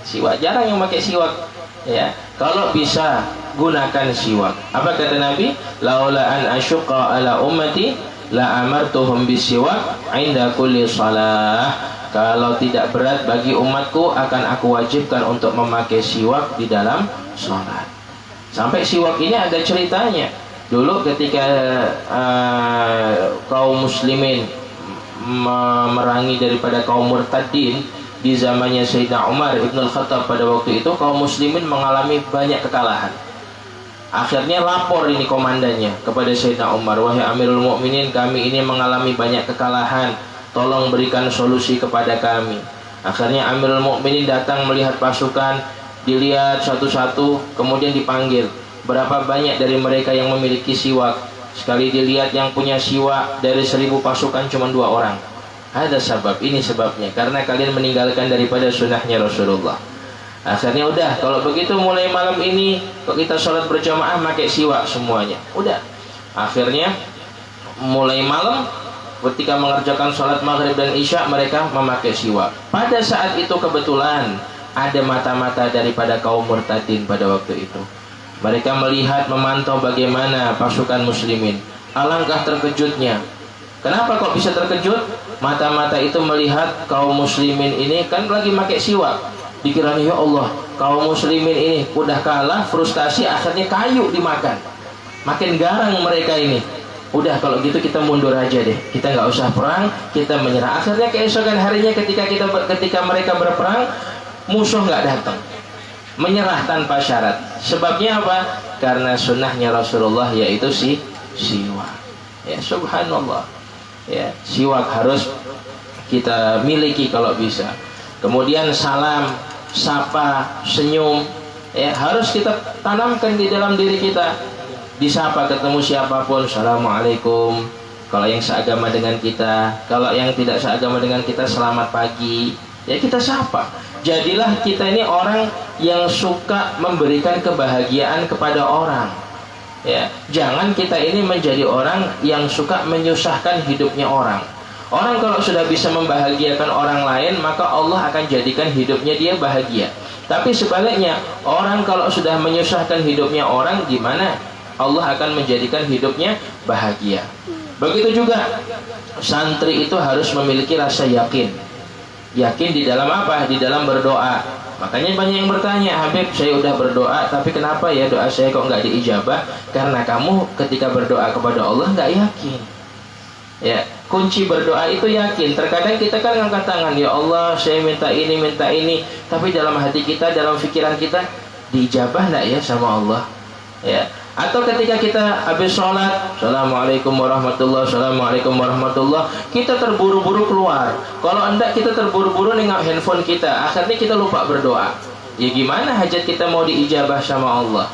[SPEAKER 1] Siwak, jarang yang pakai siwak. Ya, kalau bisa gunakan siwak. Apa kata Nabi? Laula an asyqa ala ummati la amartuhum bisiwak 'inda kulli shalah. Kalau tidak berat bagi umatku, akan aku wajibkan untuk memakai siwak di dalam sholat. Sampai siwak ini ada ceritanya. Dulu ketika kaum muslimin memerangi daripada kaum murtadin di zamannya Sayyidina Umar Ibn Al-Khattab pada waktu itu, kaum muslimin mengalami banyak kekalahan. Akhirnya lapor ini komandannya kepada Sayyidina Umar, wahai Amirul Mukminin, kami ini mengalami banyak kekalahan, tolong berikan solusi kepada kami. Akhirnya Amirul Mukminin datang melihat pasukan, dilihat satu-satu, kemudian dipanggil. Berapa banyak dari mereka yang memiliki siwak? Sekali dilihat yang punya siwak dari 1000 pasukan cuma 2 orang. Ada sebab, ini sebabnya, karena kalian meninggalkan daripada sunnahnya Rasulullah. Akhirnya udah, kalau begitu mulai malam ini kok kita sholat berjamaah pakai siwak semuanya. Udah. Akhirnya mulai malam ketika mengerjakan sholat maghrib dan isya mereka memakai siwak. Pada saat itu kebetulan ada mata-mata daripada kaum murtadin pada waktu itu. Mereka melihat, memantau bagaimana pasukan muslimin. Alangkah terkejutnya. Kenapa kok bisa terkejut? Mata-mata itu melihat kaum muslimin ini kan lagi pakai siwak. Dikiranya, ya Allah, kaum muslimin ini udah kalah, frustasi, akhirnya kayu dimakan. Makin garang mereka ini. Udah, kalau gitu kita mundur aja deh, kita nggak usah perang, kita menyerah. Akhirnya keesokan harinya ketika mereka berperang, musuh nggak datang, menyerah tanpa syarat. Sebabnya apa? Karena sunnahnya Rasulullah, yaitu siwak. Ya, subhanallah. Ya, siwak harus kita miliki kalau bisa. Kemudian salam, sapa, senyum, ya, harus kita tanamkan di dalam diri kita. Disapa ketemu siapapun, assalamualaikum. Kalau yang seagama dengan kita, kalau yang tidak seagama dengan kita, selamat pagi. Ya, kita sapa. Jadilah kita ini orang yang suka memberikan kebahagiaan kepada orang. Ya, jangan kita ini menjadi orang yang suka menyusahkan hidupnya orang. Orang kalau sudah bisa membahagiakan orang lain, maka Allah akan jadikan hidupnya dia bahagia. Tapi sebaliknya, orang kalau sudah menyusahkan hidupnya orang, gimana? Allah akan menjadikan hidupnya bahagia. Begitu juga santri itu harus memiliki rasa yakin. Yakin di dalam apa? Di dalam berdoa. Makanya banyak yang bertanya, Habib, saya udah berdoa, tapi kenapa ya doa saya kok nggak diijabah? Karena kamu ketika berdoa kepada Allah nggak yakin. Ya, kunci berdoa itu yakin. Terkadang kita kan ngangkat tangan, ya Allah, saya minta ini, tapi dalam hati kita, dalam pikiran kita, diijabah nggak ya sama Allah? Ya. Atau ketika kita habis sholat, assalamualaikum warahmatullah, assalamualaikum warahmatullah, kita terburu-buru keluar. Kalau enggak, kita terburu-buru nengok handphone kita, akhirnya kita lupa berdoa. Ya gimana hajat kita mau diijabah sama Allah?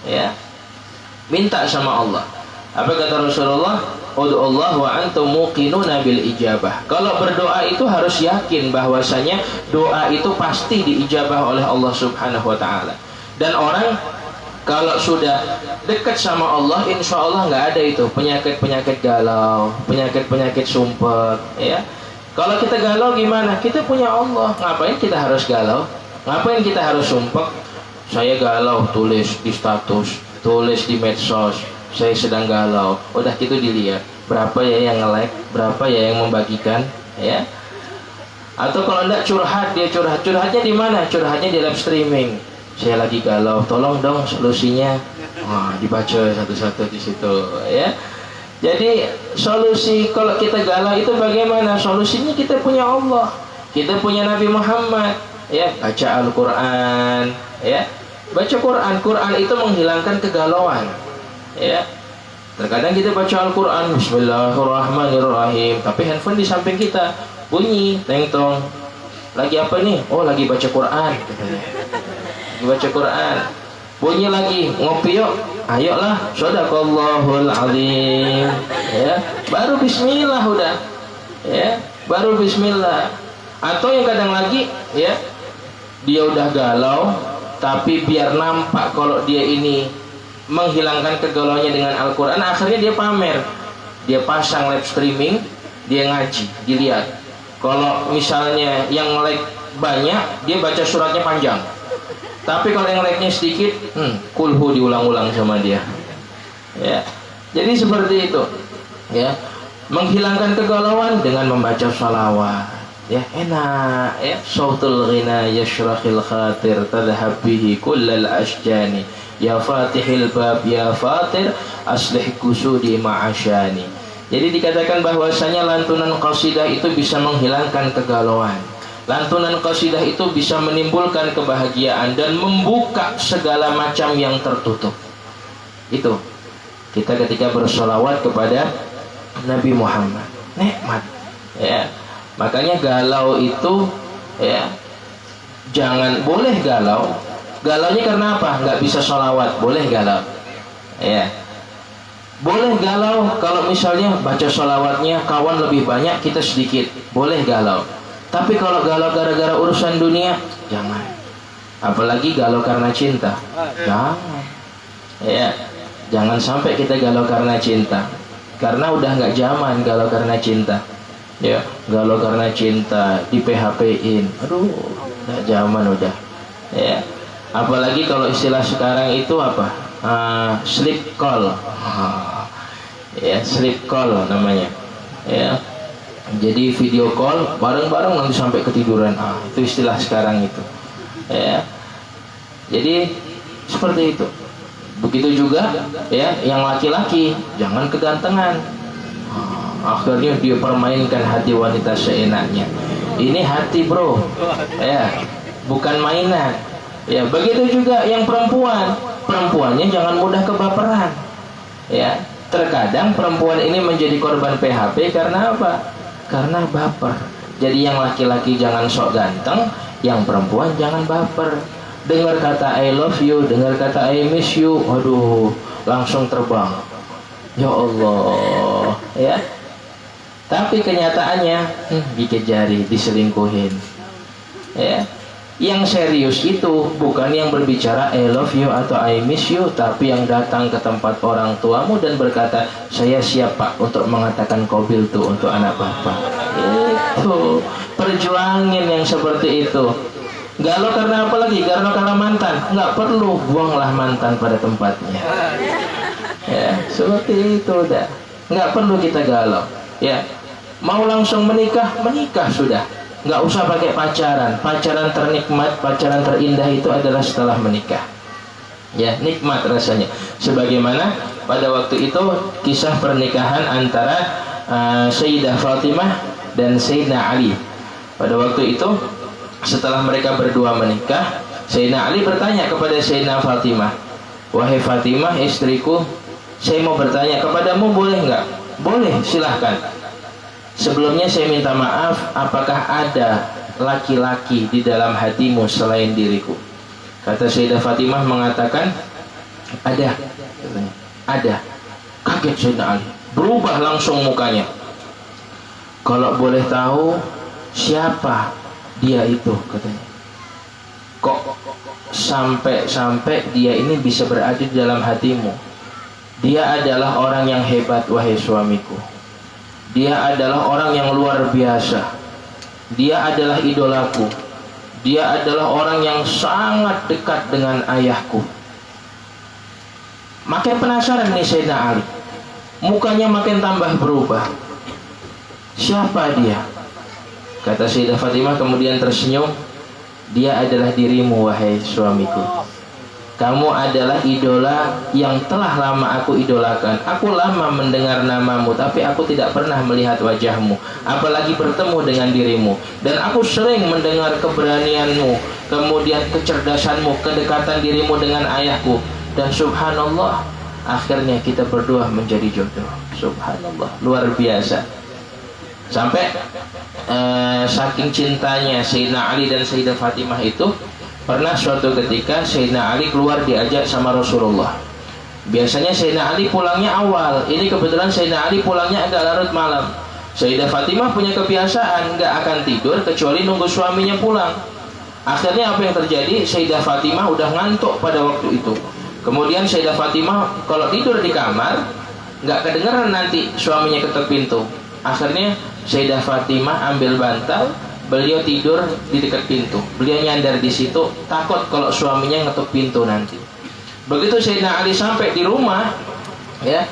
[SPEAKER 1] Ya, minta sama Allah. Apa kata Rasulullah? Ud'ullah wa antum muqinuna bil ijabah. Kalau berdoa itu harus yakin bahwasanya doa itu pasti diijabah oleh Allah Subhanahu wa taala. Dan orang kalau sudah dekat sama Allah, insya Allah nggak ada itu penyakit-penyakit galau, penyakit-penyakit sumpek. Ya, kalau kita galau gimana? Kita punya Allah, ngapain kita harus galau? Ngapain kita harus sumpek? Saya galau, tulis di status, tulis di medsos, saya sedang galau. Udah gitu dilihat, berapa ya yang nge-like, berapa ya yang membagikan, ya? Atau kalau enggak curhat, dia curhatnya di mana? Curhatnya di live streaming. Saya lagi galau, tolong dong solusinya. Wah, dibaca satu-satu di situ, ya. Jadi solusi kalau kita galau itu bagaimana? Solusinya kita punya Allah, kita punya Nabi Muhammad, ya. Baca Al-Quran, ya. Baca Quran, Quran itu menghilangkan kegalauan, ya. Terkadang kita baca Al-Quran, Bismillahirrahmanirrahim, tapi handphone di samping kita bunyi, teng-tong. Lagi apa nih? Oh, lagi baca Quran, katanya. Baca Quran, bunyi lagi, ngopi yuk, ayolah, shadaqallahul azim, ya, baru bismillah udah, ya, baru bismillah. Atau yang kadang lagi, ya, dia udah galau, tapi biar nampak kalau dia ini menghilangkan kegalauannya dengan Al-Quran, akhirnya dia pamer, dia pasang live streaming, dia ngaji, dilihat. Kalau misalnya yang like banyak, dia baca suratnya panjang. Tapi kalau yang like-nya sedikit, kulhu diulang-ulang sama dia. Ya, jadi seperti itu. Ya, menghilangkan kegalauan dengan membaca shalawat. Ya, enak. Ya, sautul ghina yashrahil khatir tadhhab bihi kullal ashjani. Ya fatihil bab ya fatir aslih kusudi ma'asyani. Jadi dikatakan bahwasanya lantunan qasidah itu bisa menghilangkan kegalauan. Lantunan qasidah itu bisa menimbulkan kebahagiaan dan membuka segala macam yang tertutup. Itu kita ketika bersolawat kepada Nabi Muhammad, nikmat. Ya, makanya galau itu ya jangan, boleh galau. Galaunya karena apa? Nggak bisa sholawat, boleh galau. Ya, boleh galau kalau misalnya baca sholawatnya kawan lebih banyak, kita sedikit, boleh galau. Tapi kalau galau gara-gara urusan dunia, jangan. Apalagi galau karena cinta, jangan. Ya, jangan sampai kita galau karena cinta, karena udah nggak zaman galau karena cinta. Ya, galau karena cinta di PHP-in, aduh, nggak zaman udah. Ya, apalagi kalau istilah sekarang itu apa? Sleep call. Ya, sleep call namanya. Ya, jadi video call bareng-bareng nanti sampai ketiduran. Itu istilah sekarang itu. Ya, jadi seperti itu. Begitu juga ya yang laki-laki, jangan kegantengan. Akhirnya dia permainkan hati wanita seenaknya. Ini hati bro, ya, bukan mainan. Ya, begitu juga yang perempuan, perempuannya jangan mudah kebaperan. Ya, terkadang perempuan ini menjadi korban PHP karena apa? Karena baper. Jadi yang laki-laki jangan sok ganteng, yang perempuan jangan baper. Dengar kata I love you, dengar kata I miss you, aduh, langsung terbang. Ya Allah, ya. Tapi kenyataannya gigit jari, diselingkuhin. Ya. Yang serius itu bukan yang berbicara I love you atau I miss you, tapi yang datang ke tempat orang tuamu dan berkata, saya siap pak untuk mengatakan qabil tuh untuk anak bapak. Itu perjuangin yang seperti itu. Galau karena apa lagi? Galau karena mantan? Nggak perlu, buanglah mantan pada tempatnya. Ya, seperti itu udah. Nggak perlu kita galau. Ya, mau langsung menikah, menikah sudah. Nggak usah pakai pacaran. Pacaran ternikmat, pacaran terindah itu adalah setelah menikah. Ya, nikmat rasanya. Sebagaimana pada waktu itu kisah pernikahan antara Sayyidah Fatimah dan Sayyidina Ali. Pada waktu itu setelah mereka berdua menikah, Sayyidina Ali bertanya kepada Sayyidina Fatimah, wahai Fatimah istriku, saya mau bertanya kepadamu, boleh nggak? Boleh, silahkan. Sebelumnya saya minta maaf, apakah ada laki-laki di dalam hatimu selain diriku? Kata Sayyidah Fatimah mengatakan, ada. Ada. Kaget Sayyidina Ali, berubah langsung mukanya. Kalau boleh tahu siapa dia itu, katanya. Kok sampai dia ini bisa berada di dalam hatimu? Dia adalah orang yang hebat wahai suamiku. Dia adalah orang yang luar biasa. Dia adalah idolaku. Dia adalah orang yang sangat dekat dengan ayahku. Makin penasaran nih Sayyidina Ali. Mukanya makin tambah berubah. Siapa dia? Kata Sayyidah Fatimah kemudian tersenyum. Dia adalah dirimu wahai suamiku. Kamu adalah idola yang telah lama aku idolakan. Aku lama mendengar namamu, tapi aku tidak pernah melihat wajahmu, apalagi bertemu dengan dirimu. Dan aku sering mendengar keberanianmu, kemudian kecerdasanmu, kedekatan dirimu dengan ayahku. Dan subhanallah, akhirnya kita berdua menjadi jodoh. Subhanallah, luar biasa. Sampai saking cintanya Sayyidina Ali dan Sayyidah Fatimah itu, pernah suatu ketika Sayyidina Ali keluar diajak sama Rasulullah. Biasanya Sayyidina Ali pulangnya awal. Ini kebetulan Sayyidina Ali pulangnya agak larut malam. Sayyidah Fatimah punya kebiasaan nggak akan tidur kecuali nunggu suaminya pulang. Akhirnya apa yang terjadi? Sayyidah Fatimah udah ngantuk pada waktu itu. Kemudian Sayyidah Fatimah kalau tidur di kamar nggak kedengeran nanti suaminya ketuk pintu. Akhirnya Sayyidah Fatimah ambil bantal, beliau tidur di dekat pintu. Beliau nyandar di situ, takut kalau suaminya ngetuk pintu nanti. Begitu Sayyidina Ali sampai di rumah, ya,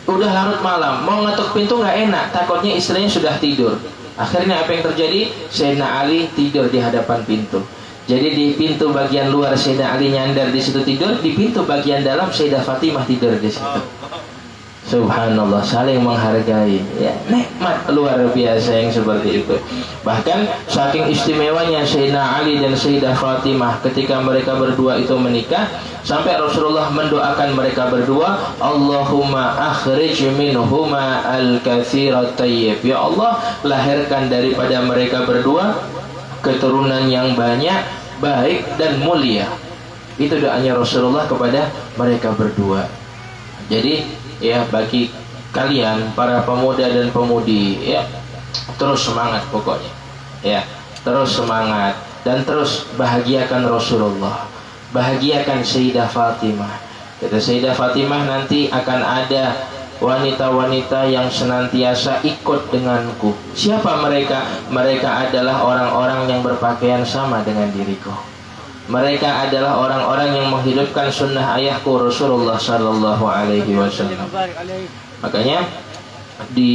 [SPEAKER 1] udah larut malam, mau ngetuk pintu nggak enak, takutnya istrinya sudah tidur. Akhirnya apa yang terjadi? Sayyidina Ali tidur di hadapan pintu. Jadi di pintu bagian luar Sayyidina Ali nyandar di situ tidur, di pintu bagian dalam Sayyidah Fatimah tidur di situ. Subhanallah, saling menghargai, ya, nikmat luar biasa yang seperti itu. Bahkan saking istimewanya Sayyidina Ali dan Sayyidah Fatimah ketika mereka berdua itu menikah, sampai Rasulullah mendoakan mereka berdua, Allahumma akhrij minhuma al-katsirat tayyib. Ya Allah, lahirkan daripada mereka berdua keturunan yang banyak, baik dan mulia. Itu doanya Rasulullah kepada mereka berdua. Jadi ya, bagi kalian para pemuda dan pemudi, ya, terus semangat pokoknya, ya, terus semangat dan terus bahagiakan Rasulullah, bahagiakan Sayyidah Fatimah. Kata Sayyidah Fatimah, nanti akan ada wanita-wanita yang senantiasa ikut denganku. Siapa mereka? Mereka adalah orang-orang yang berpakaian sama dengan diriku. Mereka adalah orang-orang yang menghidupkan sunnah ayahku Rasulullah Sallallahu Alaihi Wasallam. Makanya di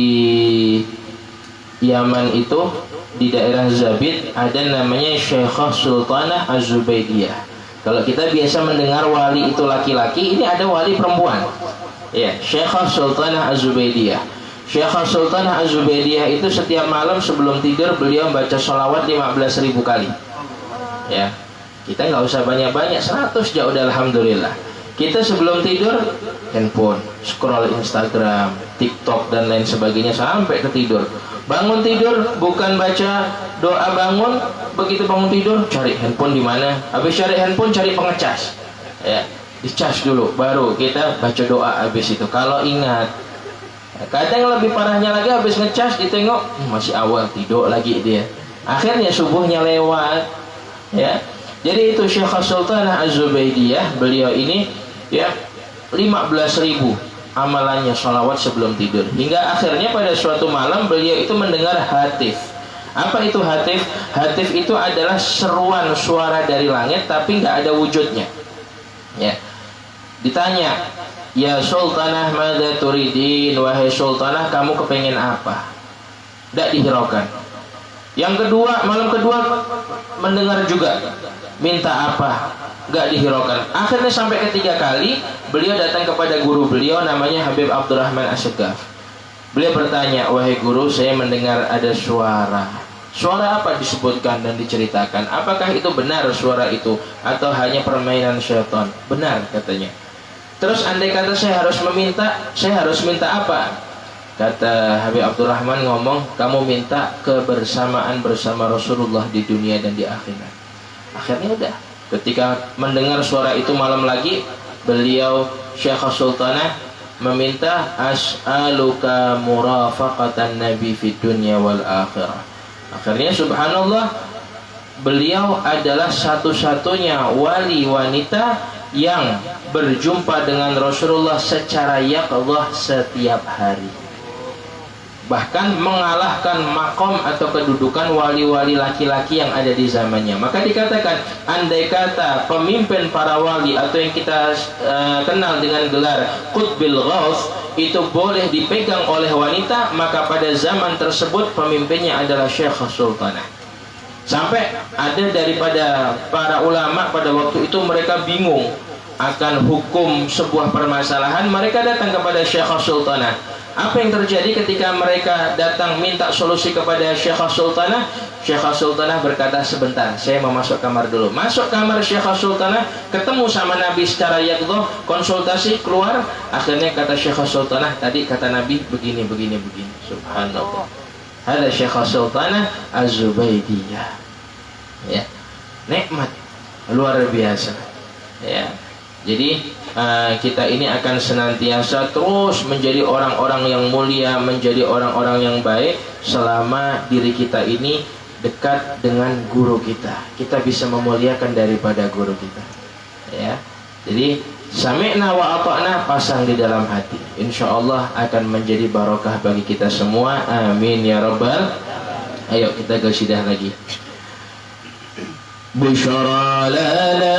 [SPEAKER 1] Yaman itu, di daerah Zabid, ada namanya Syekhah Sultanah Az-Zubaidiyah. Kalau kita biasa mendengar wali itu laki-laki, ini ada wali perempuan. Ya, Syekhah Sultanah Az-Zubaidiyah. Syekhah Sultanah Az-Zubaidiyah itu setiap malam sebelum tidur beliau baca sholawat 15.000 kali. Ya. Kita nggak usah banyak-banyak, 100 ya udah alhamdulillah. Kita sebelum tidur handphone, scroll Instagram, TikTok dan lain sebagainya sampai ke tidur. Bangun tidur bukan baca doa bangun, begitu bangun tidur cari handphone di mana. Habis cari handphone cari pengecas. Ya, dicas dulu baru kita baca doa habis itu. Kalau ingat. Kadang lebih parahnya lagi, habis ngecas ditengok masih awal, tidur lagi dia. Akhirnya subuhnya lewat. Ya. Jadi itu Syekhah Sultanah Az-Zubaidiyah, beliau ini ya 15.000 amalannya sholawat sebelum tidur. Hingga akhirnya pada suatu malam beliau itu mendengar hatif. Apa itu hatif? Hatif itu adalah seruan suara dari langit tapi nggak ada wujudnya. Ya. Ditanya, ya Sultanah madza turidin, wahai Sultanah kamu kepengen apa? Tidak dihiraukan. Yang kedua, malam kedua mendengar juga, minta apa? Gak dihiraukan. Akhirnya sampai ketiga kali beliau datang kepada guru beliau namanya Habib Abdurrahman As-Segaf. Beliau bertanya, wahai guru, saya mendengar ada suara. Suara apa disebutkan dan diceritakan? Apakah itu benar suara itu atau hanya permainan syaitan? Benar katanya. Terus andai kata saya harus minta apa? Kata Habib Abdurrahman ngomong, kamu minta kebersamaan bersama Rasulullah di dunia dan di akhirat. Akhirnya udah, ketika mendengar suara itu malam lagi, beliau Syekhah Sultanah meminta as'aluka murafaqatan nabi fid dunya wal akhirah. Akhirnya subhanallah, beliau adalah satu-satunya wali wanita yang berjumpa dengan Rasulullah secara yaqdhah setiap hari. Bahkan mengalahkan makom atau kedudukan wali-wali laki-laki yang ada di zamannya. Maka dikatakan, andai kata pemimpin para wali atau yang kita kenal dengan gelar Qutbil Ghaus itu boleh dipegang oleh wanita, maka pada zaman tersebut pemimpinnya adalah Syekhah Sultanah. Sampai ada daripada para ulama pada waktu itu mereka bingung akan hukum sebuah permasalahan, mereka datang kepada Syekhah Sultanah. Apa yang terjadi ketika mereka datang minta solusi kepada Syekhah Sultanah? Syekhah Sultanah berkata, sebentar, saya mau masuk kamar dulu. Masuk kamar Syekhah Sultanah, ketemu sama Nabi secara yaqdhah, konsultasi, keluar. Akhirnya kata Syekhah Sultanah, tadi kata Nabi begini. Subhanallah. Ada Syekhah Sultanah Az-Zubaidiyah. Ya, nikmat luar biasa. Ya. Jadi kita ini akan senantiasa terus menjadi orang-orang yang mulia, menjadi orang-orang yang baik selama diri kita ini dekat dengan guru kita. Kita bisa memuliakan daripada guru kita. Ya. Jadi sami'na wa ata'na pasang di dalam hati. Insyaallah akan menjadi barokah bagi kita semua. Amin ya rabbal. Ayo kita qasidah lagi. Busyara lana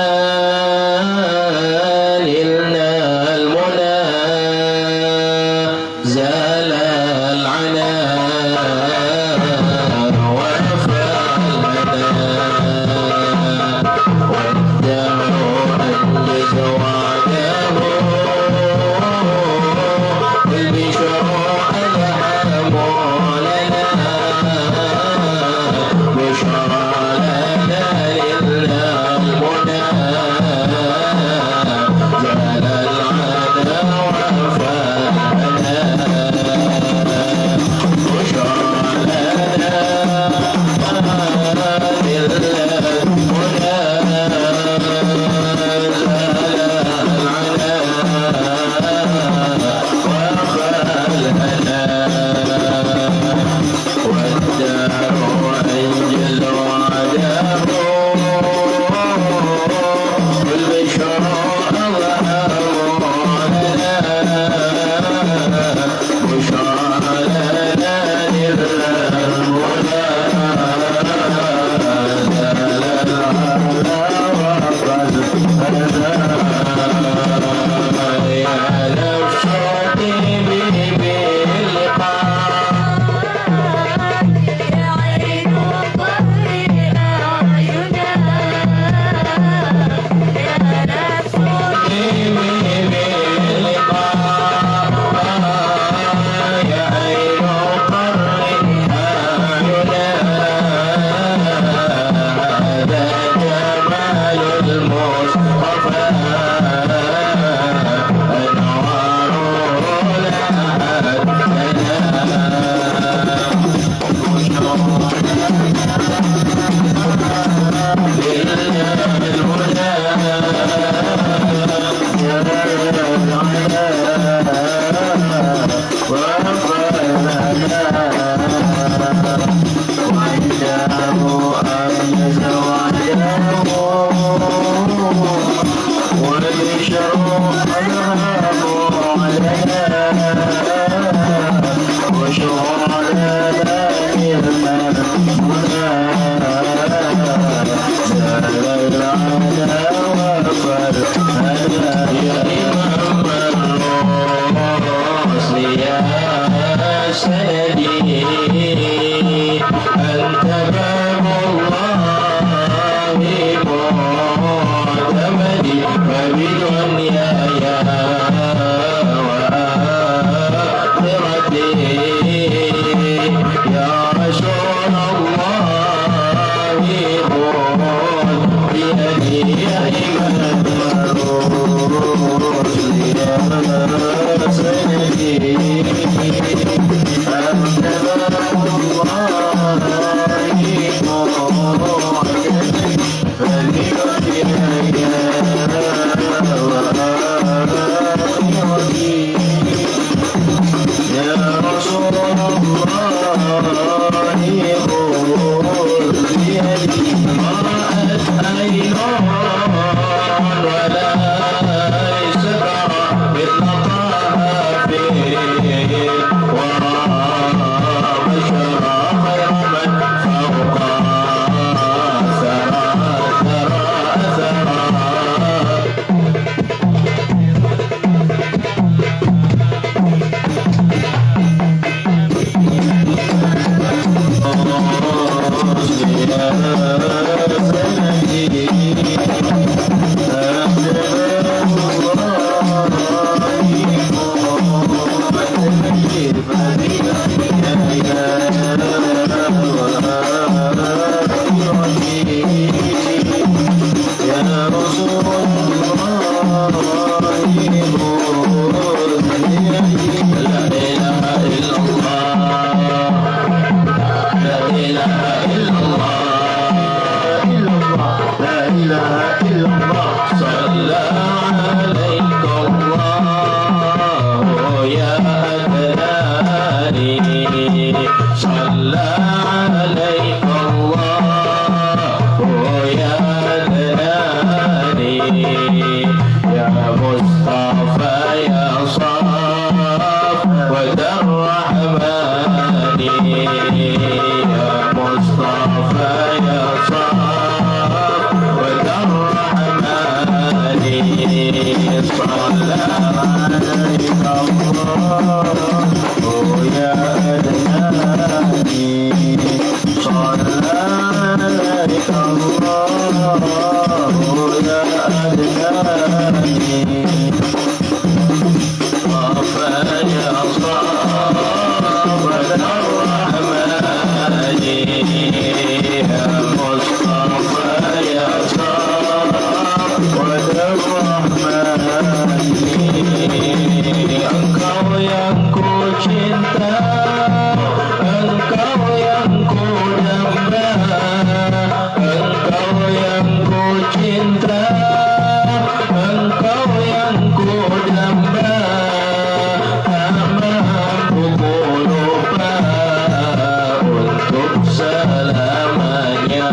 [SPEAKER 1] Selamanya,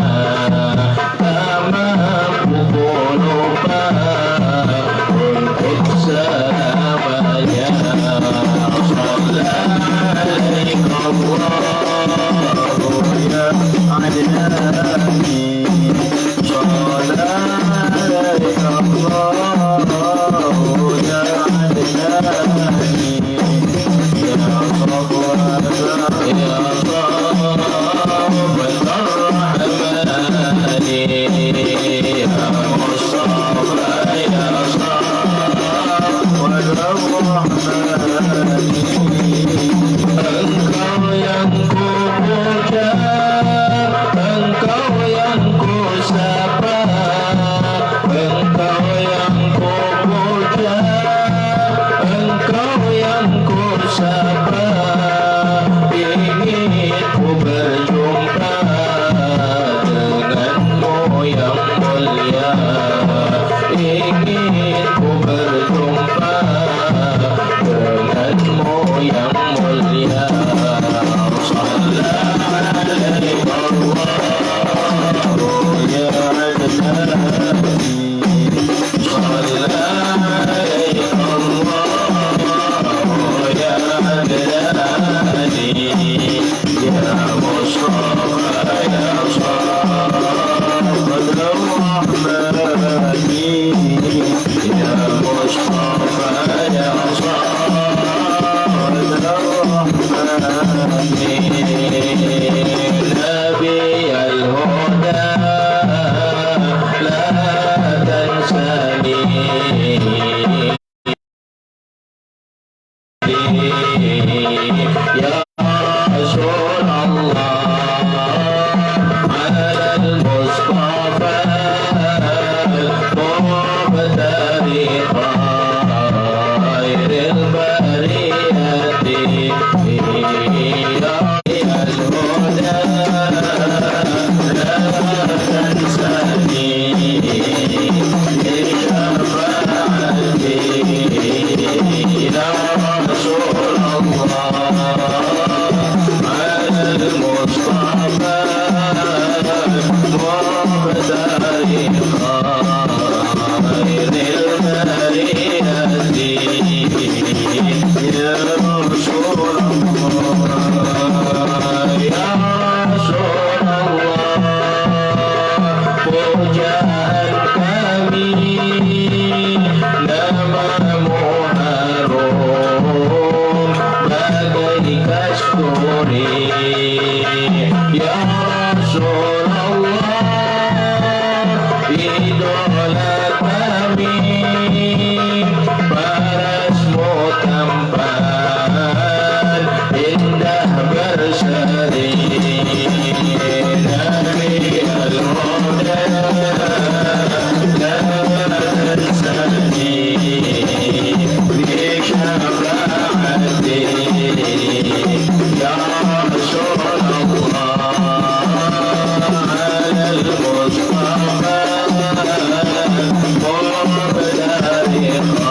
[SPEAKER 1] ya.